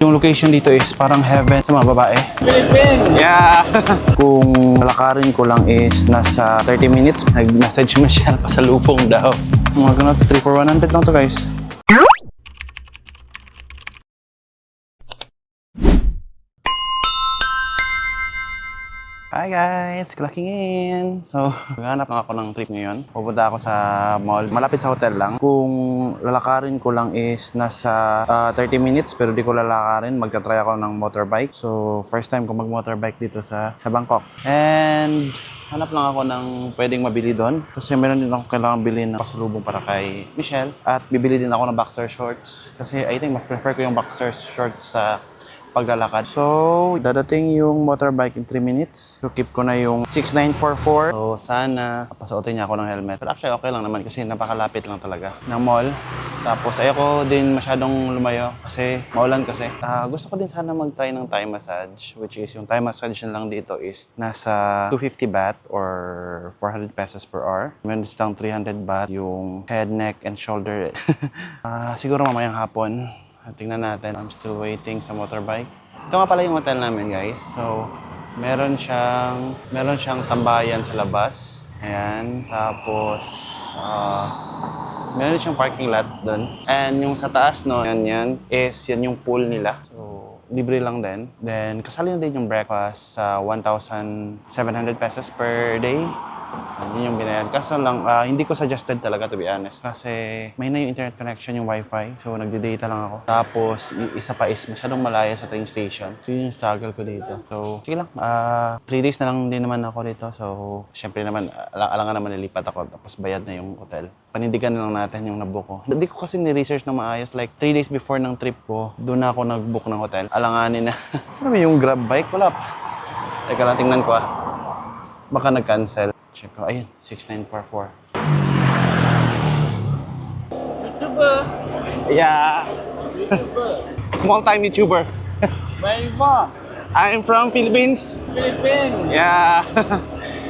Yung location dito is parang heaven sa mga babae. Philippines! Yeah! Kung lalakarin ko lang is nasa 30 minutes. Nag-message mo siya, pasalubong daw. Mga ganun, 3 for 100 lang to guys. Hi guys! Clocking in! So, maghanap lang ako ng trip ngayon. Pupunta ako sa mall. Malapit sa hotel lang. Kung lalakarin ko lang is nasa 30 minutes pero di ko lalakarin. Magta-try ako ng motorbike. So, first time ko mag-motorbike dito sa Bangkok. And hanap lang ako ng pwedeng mabili doon. Kasi meron din ako kailangan bilhin ng pasalubong para kay Michelle. At bibili din ako ng boxer shorts. Kasi I think mas prefer ko yung boxer shorts sa paglalakad. So, dadating yung motorbike in 3 minutes. So, keep ko na yung 6944. So, sana papasuotin niya ako ng helmet. But actually, okay lang naman kasi napakalapit lang talaga ng mall. Tapos, ayoko din masyadong lumayo kasi maulan kasi. Gusto ko din sana mag-try ng Thai massage, which is yung Thai massage na lang dito is nasa 250 baht or 400 pesos per hour. Meron silang 300 baht yung head, neck, and shoulder. Siguro mamayang hapon. Tingnan natin. I'm still waiting sa motorbike. Ito nga pala yung hotel namin, guys. So, meron siyang tambayan sa labas. Ayan. Tapos, meron siyang parking lot doon. And yung sa taas, no, yan yung pool nila. So, libre lang din. Then, kasali na din yung breakfast sa 1,700 pesos per day. Yun yung binayan. Kaso lang, hindi ko suggested talaga to be honest. Kasi may na yung internet connection, yung wifi. So, nagde-data lang ako. Tapos, isa pa is masyadong malaya sa train station. So, yun yung struggle ko dito. So, sige lang. 3 days na lang din naman ako dito. So, syempre naman, alangan naman nilipat ako. Tapos, bayad na yung hotel. Panindigan na lang natin yung nabook ko. Hindi ko kasi ni-research na maayos. Like, 3 days before ng trip ko, doon na ako nag-book ng hotel. Alanganin na. Saan ba yung Grab bike? Wala pa. Teka lang, tingnan ko Baka nag-cancel. Check ko. Ayun, 6944. YouTuber! Yeah. YouTuber! Small time YouTuber. Where are you from? I'm from Philippines. Philippines! Yeah.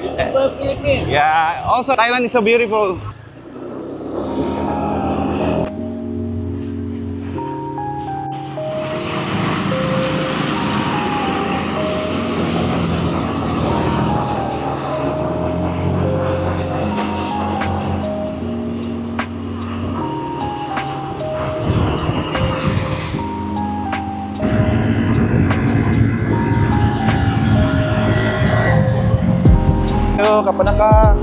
YouTuber Philippines! Yeah. Also, Thailand is so beautiful. Yo, kapan ka?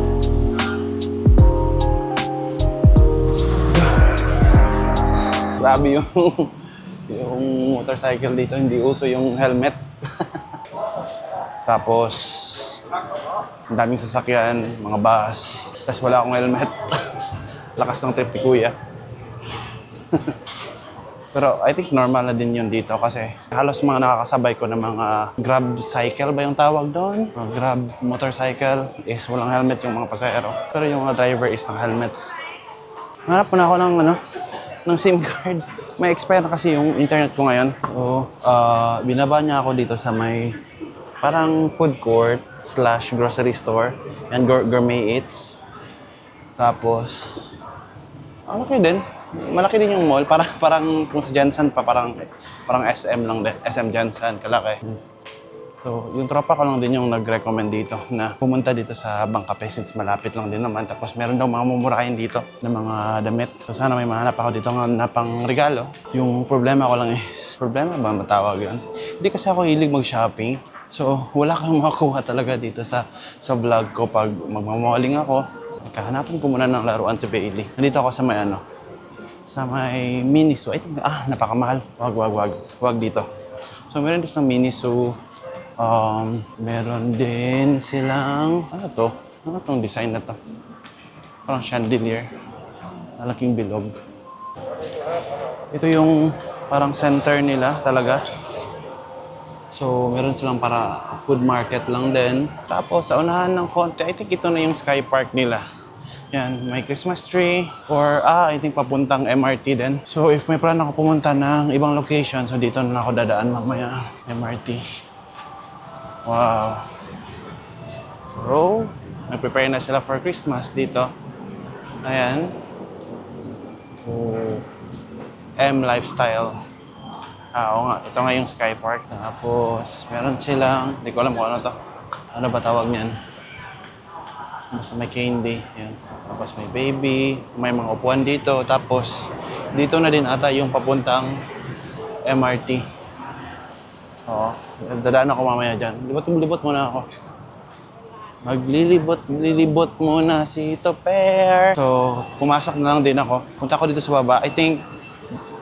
Grabe yung motorcycle dito, hindi uso yung helmet. Tapos, ang daming sasakyan, mga bus. Tapos wala akong helmet. Lakas ng trip ni Kuya. Pero I think normal na din yun dito kasi halos mga nakakasabay ko ng mga grab cycle ba yung tawag doon? Grab motorcycle is walang helmet yung mga pasahero. Pero yung mga driver is naka-helmet. Hanap na ako ng SIM card. May expire na kasi yung internet ko ngayon. So, binaba niya ako dito sa may parang food court / grocery store and gourmet eats. Tapos, okay din. Malaki din yung mall, parang kung sa Jensen pa, parang SM lang din. SM Jensen, kalaki. So, yung tropa ko lang din yung nag-recommend dito na pumunta dito sa Bangkape since malapit lang din naman. Tapos meron daw mga mumurahin dito ng mga damit. So, sana may mahanap ako dito na pang regalo. Yung problema ko lang is, problema ba matawag yun? Hindi kasi ako hilig mag-shopping. So, wala kang makuha talaga dito sa vlog ko pag magmamaling ako. Hanapan ko muna ng laruan sa Bailey. Nandito ako sa may Miniso. I think, napakamahal. Wag dito. So, meron din ng Miniso. Meron din silang, ano to? Ano tong design na to? Parang chandelier. Malaking bilog. Ito yung parang center nila talaga. So, meron silang para food market lang din. Tapos, sa unahan ng konti, I think ito na yung Sky Park nila. Yan, may Christmas tree or I think papuntang MRT din. So if may plan ako pumunta ng ibang location, so dito na ako dadaan mamaya, MRT. Wow. So, nag-prepare na sila for Christmas dito. Ayan. So, M Lifestyle. Oo nga, ito nga yung Sky Park. Tapos, meron silang, hindi ko alam kung ano to. Ano ba tawag niyan? Basta may candy. Yan. Tapos may baby, may mga upuan dito. Tapos, dito na din ata yung papuntang MRT. Oo. Dadaan ako mamaya dyan. Libot muna ako. Maglilibot muna si Topper. So, pumasok na lang din ako. Punta ako dito sa baba. I think,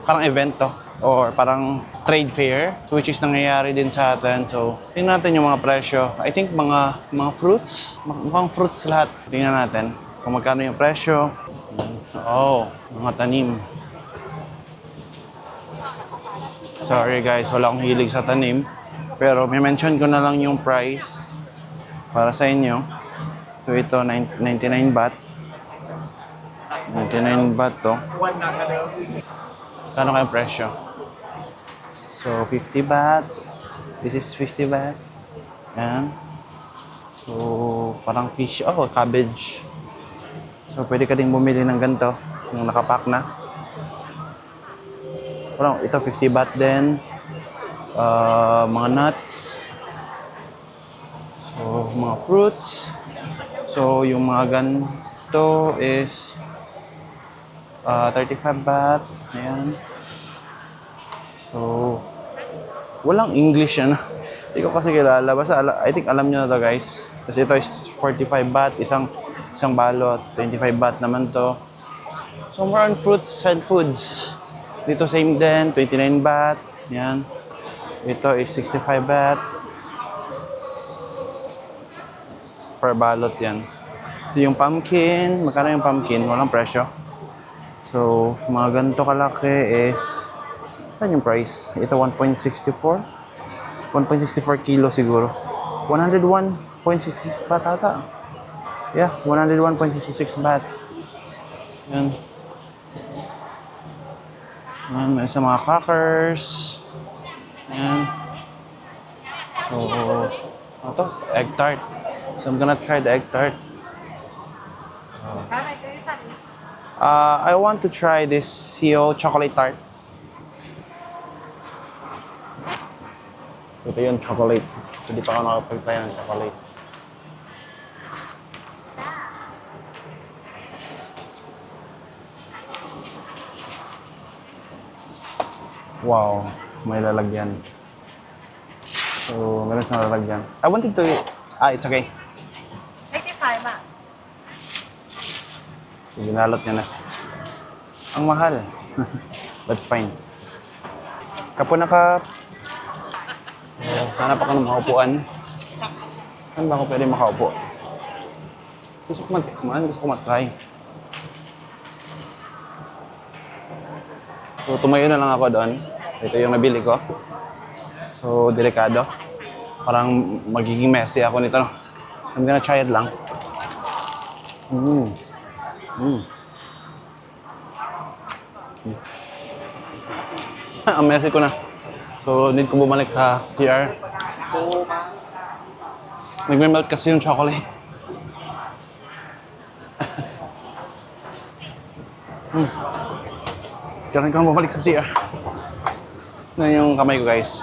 parang event to. Or parang trade fair, which is nangyayari din sa atin. So, tingnan natin yung mga presyo. I think mga fruits, mukhang fruits lahat. Tingnan natin kung magkano yung presyo. Oh, mga tanim. Sorry guys, wala akong hilig sa tanim. Pero may mention ko na lang yung price para sa inyo. So ito, 99 baht. 99 baht to. Kano kayong presyo? So, 50 baht. This is 50 baht. Yan. So, parang fish. Oh, cabbage. So, pwede ka ding bumili ng ganito. Yung nakapack na. Parang ito, 50 baht din. Mga nuts. So, mga fruits. So, yung mga ganito is 35 baht. Ayan. So, walang English yan. Hindi ko kasi kilala. Basta I think alam nyo na to guys. Kasi ito is 45 baht. Isang balot. 25 baht naman to. So, more on fruits and foods. Dito same din. 29 baht. Yan. Ito is 65 baht. Per balot yan. So, yung pumpkin. Magkano yung pumpkin? Walang presyo. So, mga ganito kalaki is saan yung price? Ito 1.64? 1.64 kilo siguro. 101.66 baht ata. Yeah, 101.66 baht. Yan. Yan, may isa mga crackers. Yan. So, ano to? Egg tart. So, I'm gonna try the egg tart. I want to try this CEO chocolate tart. Ito yung chocolate. Hindi pa ako nakapag-try ng chocolate. Wow, may lalagyan. So, meron siyang lalagyan. I wanted to... it's okay. 85 baht. Ginalot niya na. Ang mahal. That's fine. Kapuna ka. Hanap ako ng mga upuan. Saan ba ako pwede makaupo? Gusto ko matry. So, tumayo na lang ako doon. Ito yung nabili ko. So, delikado. Parang magiging messy ako nito. I'm gonna try it lang. Ang messy ko na. So, need ko bumalik sa CR. Nagme-melt kasi yung chocolate. Kailangan ko bumalik sa CR. Yan yung kamay ko, guys.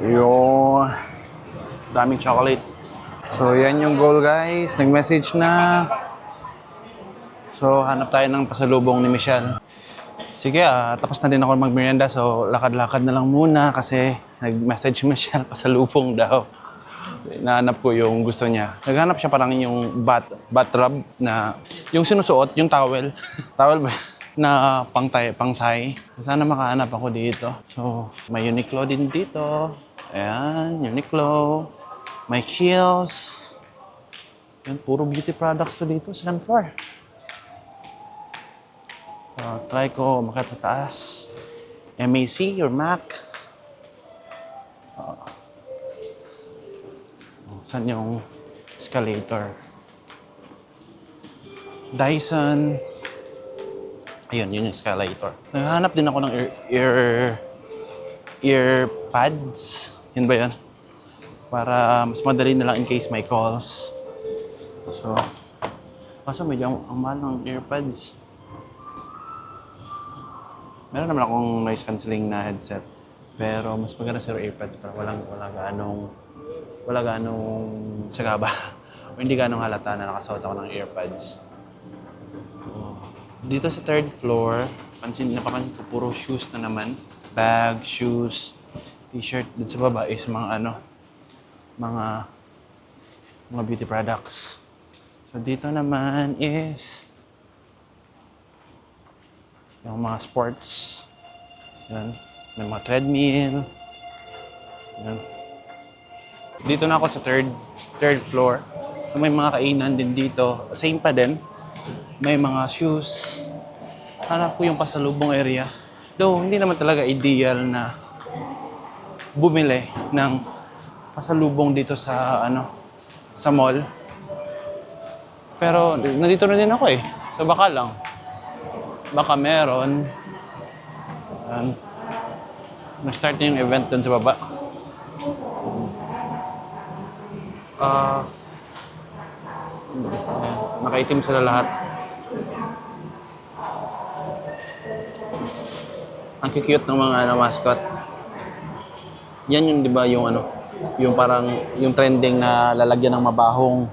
Yung daming chocolate. So, yan yung goal, guys. Nag-message na. So, hanap tayo ng pasalubong ni Michelle. Sige, tapos na din ako mag-merienda. So, lakad-lakad na lang muna kasi nag-message si Michelle pasalubong daw. Nahanap ko yung gusto niya. Naghanap siya parang yung bath-rub na yung sinusuot, yung towel. Towel ba? Na pang-Thai. Sana makahanap ako dito. So, may Uniqlo din dito. Ayan, Uniqlo. May Kiehl's. Yan, puro beauty products to dito. Second floor. Try ko umakyat sa taas. MAC or MAC. Saan yung escalator? Dyson. Ayun, yun yung escalator. Naghahanap din ako ng earpads. Yun ba yun? Para mas madali na lang in case may calls. So, kaso medyo ang mahal ng earpads. Meron naman akong noise cancelling na headset. Pero mas maganda sa AirPods para wala ganong sagaba. O hindi ganong halata na nakasuot ako ng AirPods. So, dito sa third floor, napapansin ko puro shoes na naman. Bag, shoes, t-shirt. Dito sa baba is mga beauty products. So dito naman is yung mga sports. Yan. May mga treadmill. Yan. Dito na ako sa third floor. So may mga kainan din dito. Same pa din. May mga shoes. Hanap ko yung pasalubong area. Though, hindi naman talaga ideal na bumili ng pasalubong dito sa sa mall. Pero nandito na din ako eh. So baka lang. Baka meron. Nag-start na yung event dun sa baba. Nakaitim sila lahat. Ang cute ng mga mascot. Yan yung 'di ba yung yung parang yung trending na lalagyan ng mabahong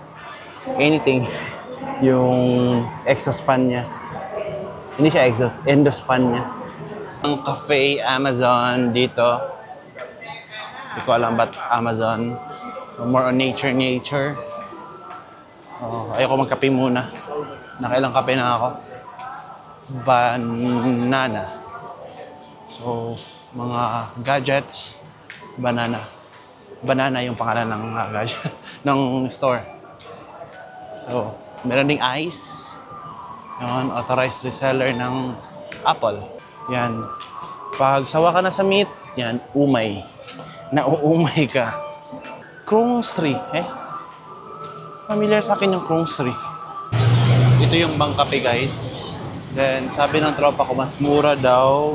anything yung exhaust fan niya. Hindi siya exhaust fan niya. Ang cafe Amazon dito. Hindi ko alam ba't Amazon. More on nature. Ayoko magkape muna. Nakailang kape na ako. Banana. So, mga gadgets, banana. Banana yung pangalan ng gadget ng store. So, meron ding ice. Yan, authorized reseller ng Apple. Yan. Pag sawa ka na sa meat, yan, umay. Nauumay ka. Krung's Tree, Familiar sa akin yung Krung's Tree. Ito yung bangkape, guys. Then, sabi ng tropa ko, mas mura daw.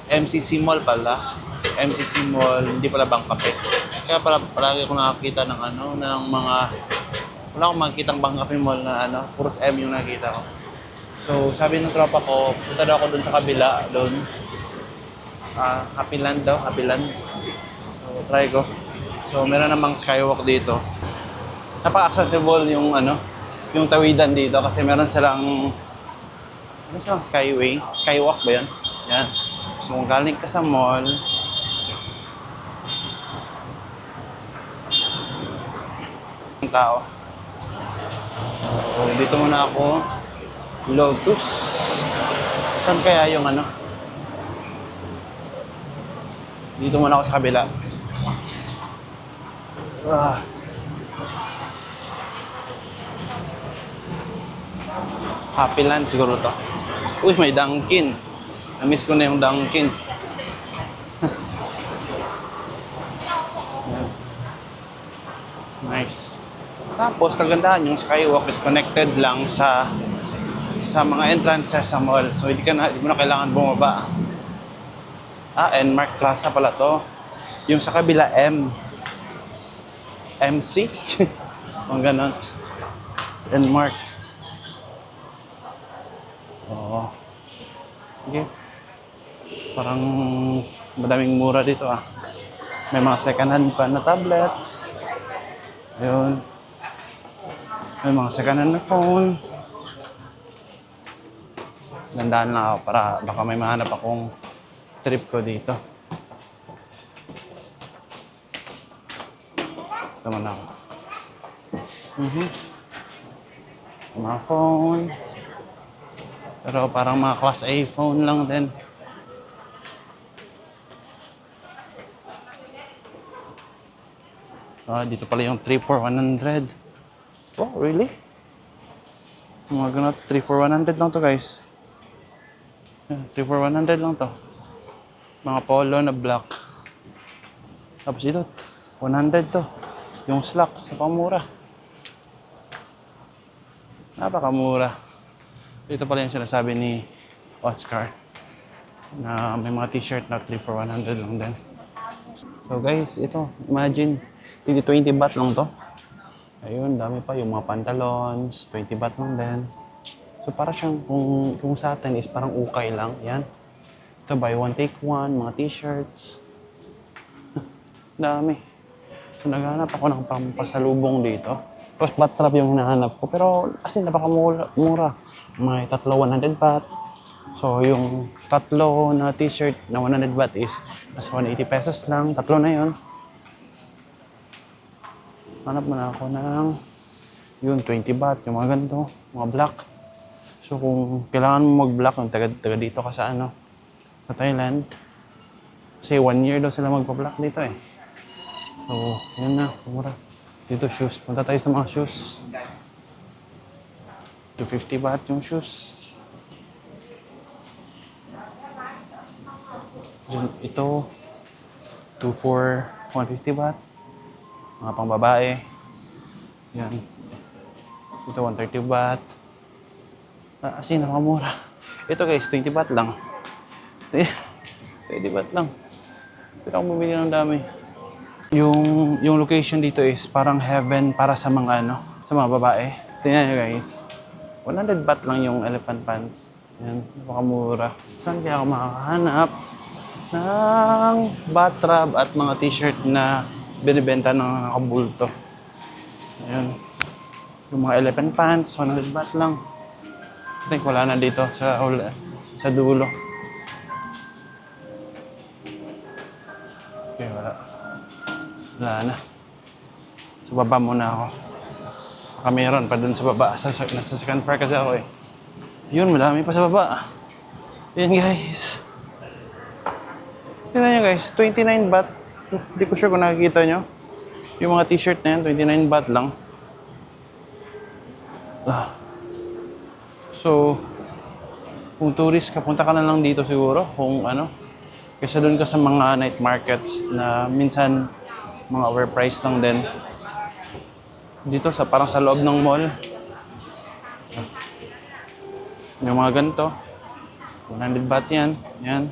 MCC Mall pala. MCC Mall, hindi pala bangkape. Kaya palagi ko nakakita ng mga... Wala akong makikitang bangkape mall na puros M yung nakita ko. So, sabi ng tropa ko, punta daw ako dun sa kabila, dun. Happy Land. So, try ko. So, meron namang skywalk dito. Napaka-accessible yung yung tawidan dito kasi meron silang skywalk ba yan? Yan. So kung galing ka sa mall, ang tao. So dito muna ako, Lotus. Saan kaya yung Dito muna ako sa kabila. Happy Land siguro to. Uy, may Dunkin. Na-miss ko na yung Dunkin. Nice. Tapos, kagandahan yung skywalk is connected lang sa mga entrances sa mall. So, hindi mo na kailangan bumaba. Mark Plaza pala to. Yung sa kabila, MC. Ang ganon. Mark. Oo. Okay. Parang madaming mura dito May mga second hand pa na tablets. Ayun. May mga second hand na phone. Gandaan lang ako para baka may mahanap akong trip ko dito. Tama na ako. Mga phone. Pero parang mga class A phone lang din. Dito pala yung 3 for 100. Oh, really? Mga ganun, 3 for 100 lang to, guys. 3 for 100 lang to. Mga polo na black. Tapos ito, 100 to. Yung slacks, napakamura. Napakamura. Ito pala yung sinasabi ni Oscar na may mga t-shirt na 3 for 100 lang din. So guys, ito, imagine, 20 baht lang to. Ayun, dami pa yung mga pantalons, 20 baht lang din. So So para siyang kung sa atin is parang ukay lang. Yan. Ito buy one take one, mga t-shirts. Dami. So naghanap ako ng pampasalubong dito. Tapos batrap yung hinahanap ko. Pero kasi napakamura. May tatlo 100 baht. So yung tatlo na t-shirt na 100 baht is nasa 180 pesos lang. Tatlo na yon. Hanap mo na ako ng yun, 20 baht. Yung mga ganito, mga black. So kung kailangan mo mag-black, yung taga dito ka sa ano, sa Thailand. Kasi 1 year daw sila magpa-black dito eh. So, yun na, mura. Dito shoes. Punta tayo sa mga shoes. 250 baht yung shoes. Ito, 2 for 150 baht. Mga pang babae. Yan. Ito, 130 baht. Kasi nakamura. Ito guys, 20 baht lang. 20 baht lang. Pero ako bumili ng dami. Yung location dito is parang heaven para sa mga ano, sa mga babae. Tingnan nyo guys. 100 baht lang yung elephant pants. Yan, napakamura. Saan kaya ako makakahanap ng bathrobe at mga t-shirt na binibenta ng nakabulto? Ayan. Yung mga elephant pants, 100 baht lang. I think wala na dito sa dulo. Okay, wala. Wala na. So, baba muna ako. Baka meron pa dun sa baba. Nasa second floor kasi ako eh. Yun, madami pa sa baba. Yan guys. Tingnan nyo guys, 29 baht. Hindi ko sure kung nakikita nyo. Yung mga t-shirt na yan, 29 baht lang. So, kung tourist ka, punta ka na lang dito siguro. Kung ano. Kasi doon ka sa mga night markets na minsan mga overpriced lang din. Dito sa parang sa loob ng mall. Yung mga ganito. 100 baht yan. Yan.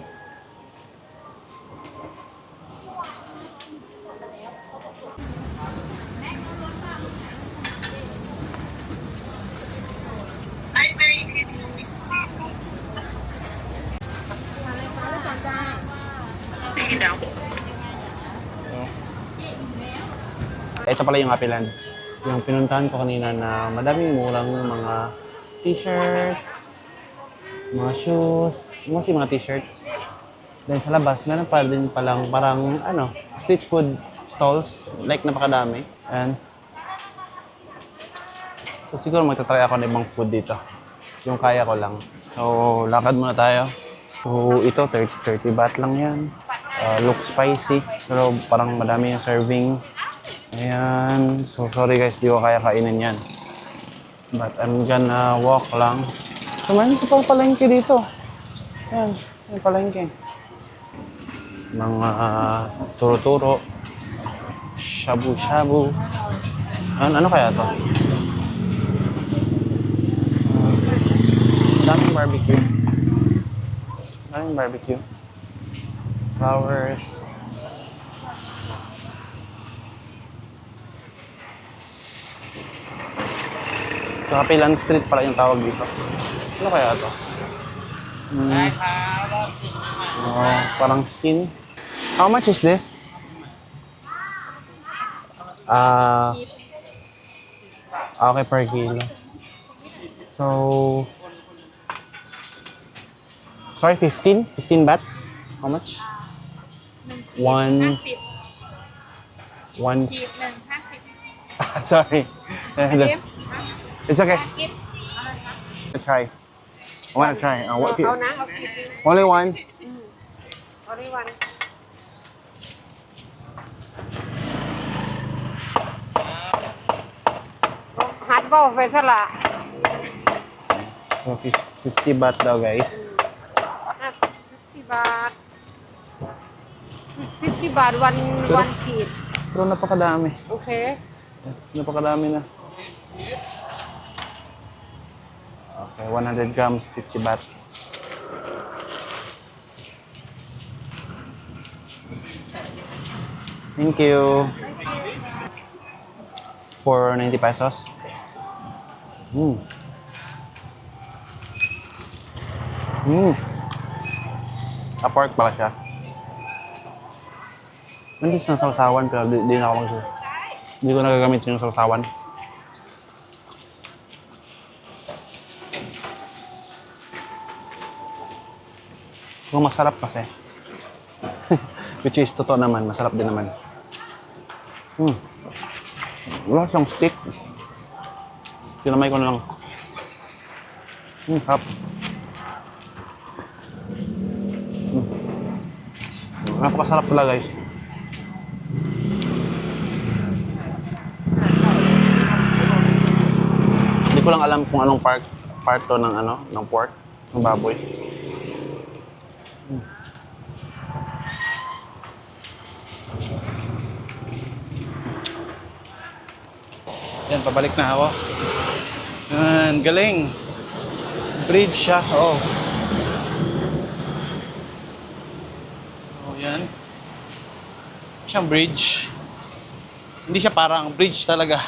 Ito pala yung Happyland. Yung pinuntahan ko kanina na madaming murang mga t-shirts, mga shoes, mostly mga t-shirts. Then sa labas, meron pa din palang parang ano, street food stalls, like napakadami. And so siguro magta-try ako ng ibang food dito. Yung kaya ko lang. So lakad muna tayo. So ito 30 baht lang yan. Look spicy, pero parang madami yung serving. Ayan. So, sorry guys, di ko kaya kainin yan. But I'm gonna walk lang. So, mayroon sa pang palengke dito. Ayan, yung palengke. Mga turo-turo. Shabu-shabu. Ano kaya to? Daming barbecue. Daming barbecue. Flowers. Sa Happyland Street pala yung tawag dito. Ano kaya ito? Parang skin. How much is this? Okay, per kilo. So, sorry, 15? 15 baht? How much? 1... 1... ขีดหนึ่ง50 Sorry. It's okay. I'll try. I want to try. What เอานะเอาขีดหนึ่ง Only one. เอาได้วัน ฮัดบอลเฟสละ So 50 baht daw guys. 50 บาท 50 บาทวันขีด Pero napakadami. โอเค Napakadami na. Okay, 100 grams, 50 baht. Thank you. For 90 pesos. Pork pala siya. Hindi sa sausawan pero di na ako Hindi ko nagagamit yung sausawan. Kung masarap kasi. Which is totoo naman, masarap din naman. Wala siyang stick. Kinamay ko na lang. Hap. Napakasarap pala guys. Hindi ko lang alam kung anong part to ng ng pork, ng baboy. Yan, pabalik na ako. Yan, galing. Bridge siya, oh. Oh, yan. Siyang bridge. Hindi siya parang bridge talaga.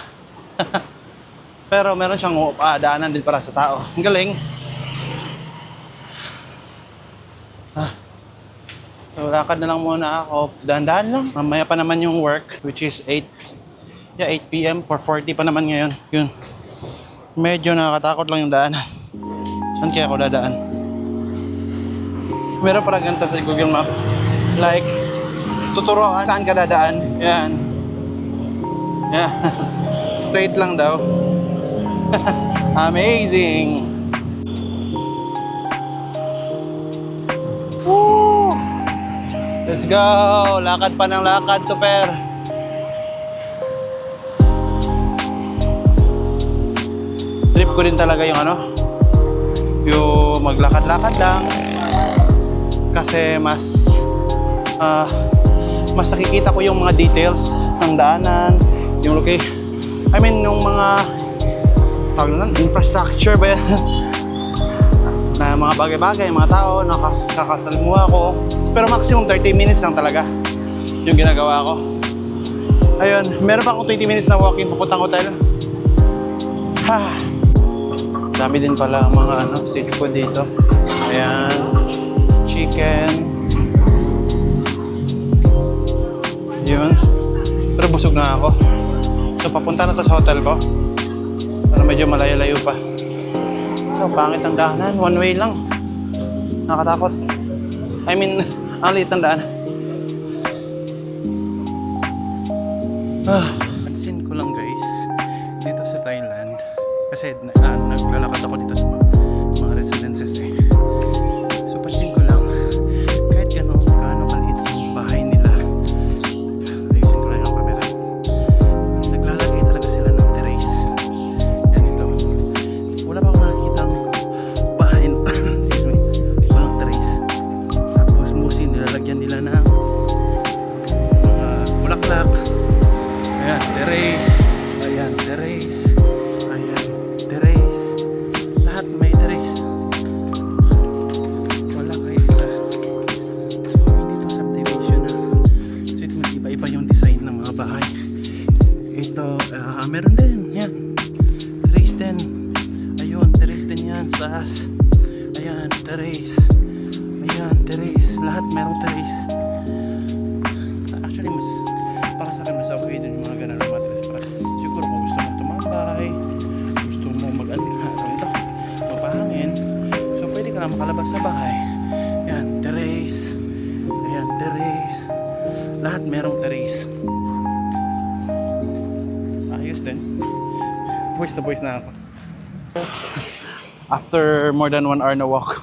Pero meron siyang daanan din para sa tao. Ang galing. So, lakad na lang muna ako. Dahan-dahan lang. Mamaya pa naman yung work, which is 8 p.m. 4:40 pa naman ngayon. Yun. Medyo nakakatakot lang yung daanan. Saan kaya ako dadaan? Meron parang ganito sa Google Map. Like, tuturuan saan ka dadaan. Yan. Yeah. Straight lang daw. Amazing! Woo! Let's go! Lakad pa ng lakad, Tuper. Trip ko din talaga yung yung maglakad-lakad lang. Kasi mas nakikita ko yung mga details ng daanan, yung location. I mean, yung mga infrastructure ba yan? Na mga bagay-bagay, mga tao, nakakasalimuha ko. Pero maximum 30 minutes lang talaga yung ginagawa ko. Ayun, meron pa akong 20 minutes na walking papuntang hotel. Dami din pala mga street food dito. Ayan, chicken. Yun. Pero busog na ako. So, papunta na to sa hotel ko. Pero medyo malayo-layo pa. So, pangit ang daanan. One way lang. Nakatakot. I mean, ang liit ng daanan. Pansin ko lang guys, dito sa Thailand, kasi naglalakad ako dito sa mga residences eh. So, pansin ko lang, kahit gaano kaliit yung bahay nila, ayusin ko lang yung camera, naglalagay talaga sila ng terrace. Yan ito. Wala pa akong nakikitang bahay excuse me, walang terrace. Tapos mostly nilalagyan nila ng mga bulaklak. Ayan, terrace. Ayan, terrace. Ayan, terrace. Lahat may terrace. Wala kayo sila. So, hindi ito subdivision na. So, ito mas iba-iba yung design ng mga bahay. Ito, meron din. Yan. Terrace din. Ayun, terrace din yan. Saas. Ayan, terrace. Ayan, terrace. Lahat merong terrace. Actually, para sa akin, mas okay din yung mga ganun na matras para. Siguro kung gusto mong tumambay, gusto mong magpahangin, so pwede ka na makalabas sa bahay. Yan, terrace. Ayan, terrace. Lahat merong terrace. Ayos din. Voice na ako. After more than 1 hour na walk,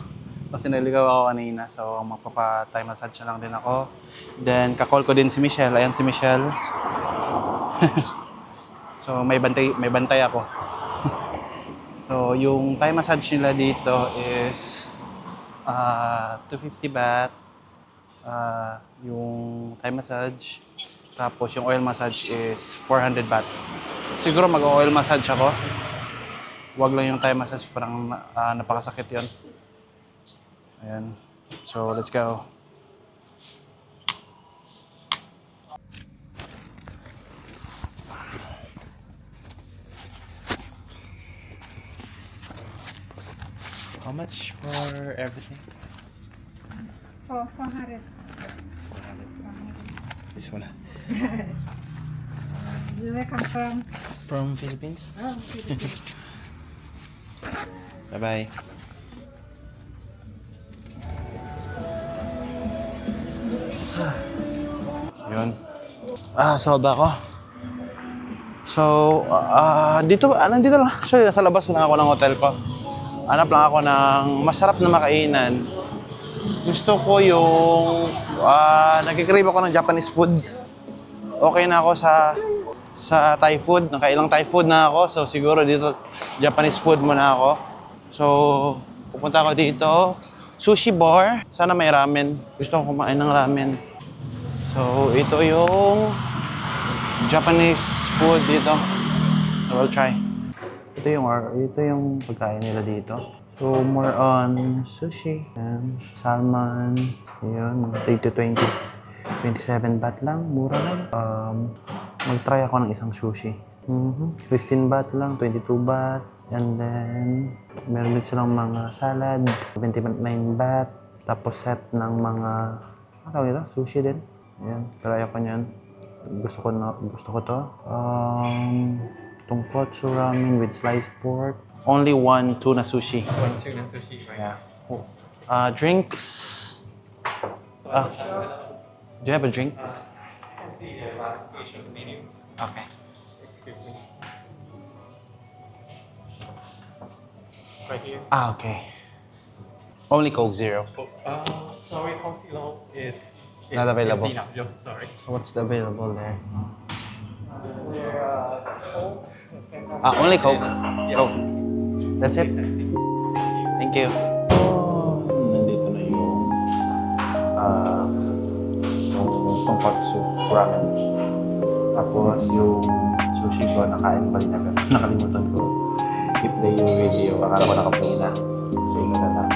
kasi naligaw ako kanina, so magpapa-Thai massage na lang din ako. Then, kakall ko din si Michelle. Ayan si Michelle. So, may bantay ako. So, yung Thai massage nila dito is 250 baht. Yung Thai massage. Tapos, yung oil massage is 400 baht. Siguro mag-oil massage ako. Wag lang yung Thai massage. Parang napakasakit yun. Ayan. So, let's go. much for everything? 400. This one. Where come from? From Philippines. Oh, Philippines. Bye-bye. Yun. Solve ako. So, nandito lang. Actually, nasa labas lang ako ng hotel ko. Hanap lang ako ng masarap na makainan. Gusto ko yung, nagkikrave ako ng Japanese food. Okay na ako sa Thai food. Nakailang Thai food na ako. So, siguro dito, Japanese food muna ako. So, pupunta ako dito. Sushi bar. Sana may ramen. Gusto ko kumain ng ramen. So, ito yung Japanese food dito. So, I'll try. Ito yung pagkain nila dito. So, more on sushi and salmon. Yun, mga 20 27 baht lang. Mura lang. Mag-try ako ng isang sushi. 15 baht lang, 22 baht. And then, meron din silang mga salad, 29 baht. Tapos set ng mga, ano tawag ito? Sushi din. Ayan, try ako niyan. Gusto ko to. Tonkotsu ramen with sliced pork. Only one tuna sushi. One tuna sushi, right? Yeah. Drinks. Do you have a drink? You can see the classification menu. Okay. Excuse me. Right here. Okay. Only Coke Zero. Sorry, Coke Zero is Not available. empty now. Yo, sorry. So what's the available there? Coke. Only Coke. Yes. Coke. That's it. Thank you. Nandito na yung tonkotsu ramen. Tapos yung sushi ko, nakain ba rin agad. Nakalimutan ko. I-play yung video. Akala ko nakaplay na. So, ito na lang.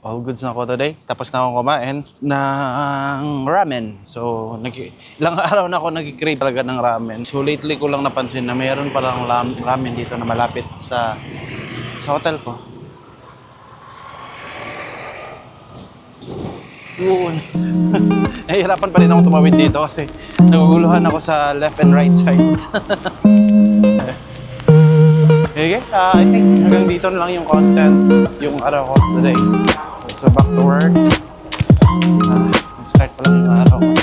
All goods na ako today. Tapos na akong kumain ng ramen. So, ilang araw na ako nag-crave talaga ng ramen. So, lately ko lang napansin na mayroon palang ramen dito na malapit sa hotel ko. Yun. Nahihirapan pa rin ako tumawid dito kasi naguguluhan ako sa left and right side. Okay, I think hanggang dito na lang yung content, yung araw ko today. So back to work. Start pa lang yung araw.